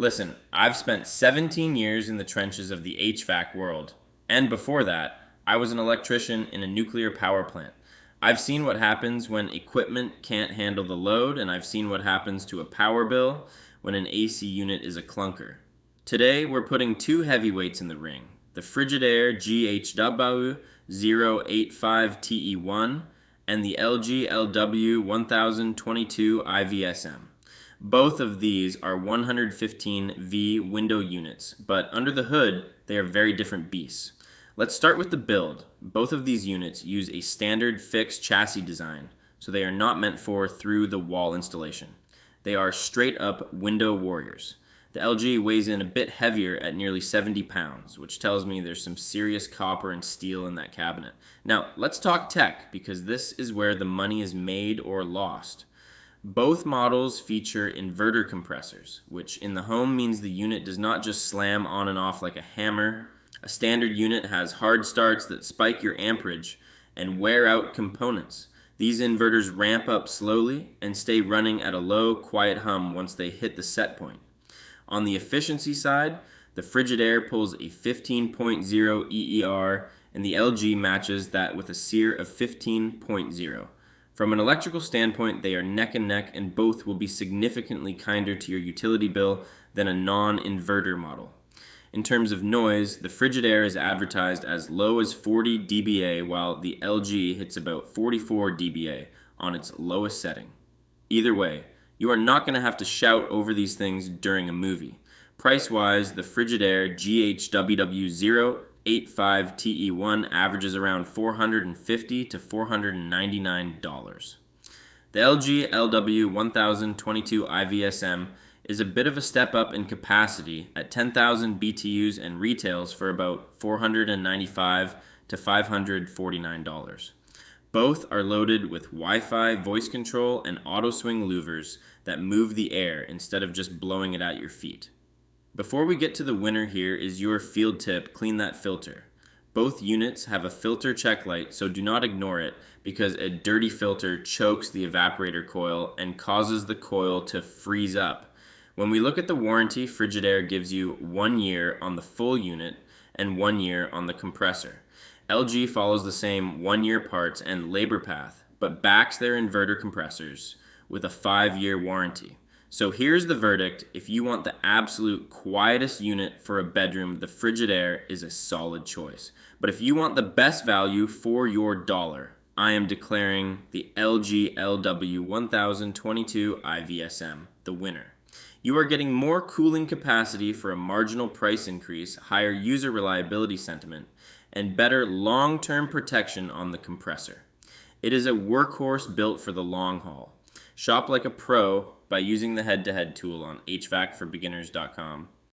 Listen, I've spent 17 years in the trenches of the HVAC world, and before that, I was an electrician in a nuclear power plant. I've seen what happens when equipment can't handle the load, and I've seen what happens to a power bill when an AC unit is a clunker. Today, we're putting two heavyweights in the ring, the Frigidaire GHWW085TE1 and the LG LW1022IVSM. Both of these are 115V window units, but under the hood, they are very different beasts. Let's start with the build. Both of these units use a standard fixed chassis design, so they are not meant for through-the-wall installation. They are straight-up window warriors. The LG weighs in a bit heavier at nearly 70 pounds, which tells me there's some serious copper and steel in that cabinet. Now, let's talk tech, because this is where the money is made or lost. Both models feature inverter compressors, which in the home means the unit does not just slam on and off like a hammer. A standard unit has hard starts that spike your amperage and wear out components. These inverters ramp up slowly and stay running at a low, quiet hum once they hit the set point. On the efficiency side, the Frigidaire pulls a 15.0 EER and the LG matches that with a SEER of 15.0. From an electrical standpoint, they are neck and neck, and both will be significantly kinder to your utility bill than a non-inverter model. In terms of noise, the Frigidaire is advertised as low as 40 dBA, while the LG hits about 44 dBA on its lowest setting. Either way, you are not going to have to shout over these things during a movie. Price-wise, the Frigidaire GHWW085TE1 averages around $450 to $499. The LG LW1022IVSM is a bit of a step up in capacity at 10,000 BTUs and retails for about $495 to $549. Both are loaded with Wi-Fi voice control and auto swing louvers that move the air instead of just blowing it at your feet. Before we get to the winner, here is your field tip: clean that filter. Both units have a filter check light, so do not ignore it, because a dirty filter chokes the evaporator coil and causes the coil to freeze up. When we look at the warranty, Frigidaire gives you 1 year on the full unit and 1 year on the compressor. LG follows the same 1-year parts and labor path, but backs their inverter compressors with a 5-year warranty. So here's the verdict: if you want the absolute quietest unit for a bedroom, the Frigidaire is a solid choice. But if you want the best value for your dollar, I am declaring the LG LW1022IVSM the winner. You are getting more cooling capacity for a marginal price increase, higher user reliability sentiment, and better long-term protection on the compressor. It is a workhorse built for the long haul. Shop like a pro by using the head-to-head tool on HVACforbeginners.com.